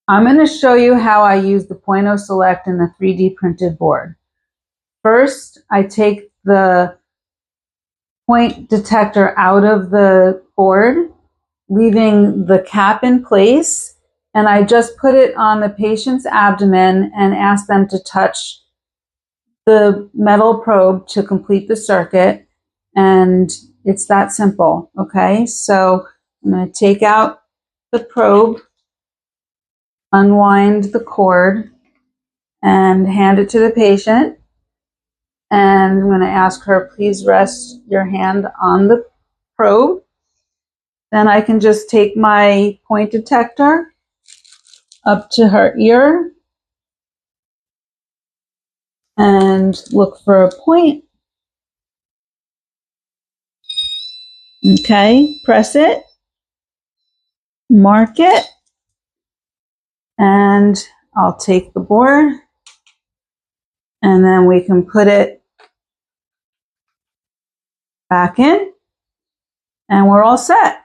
I'm going to show you how I use the Pointoselect and the 3D printed board. First, I take the point detector out of the board, leaving the cap in place, and I just put it on the patient's abdomen and ask them to touch the metal probe to complete the circuit, and it's that simple. Okay, so I'm going to take out the probe, unwind the cord, and hand it to the patient. And I'm going to ask her, please rest your hand on the probe. Then I can just take my point detector up to her ear and look for a point. Okay, press it, mark it, and I'll take the board, and then we can put it back in, and we're all set.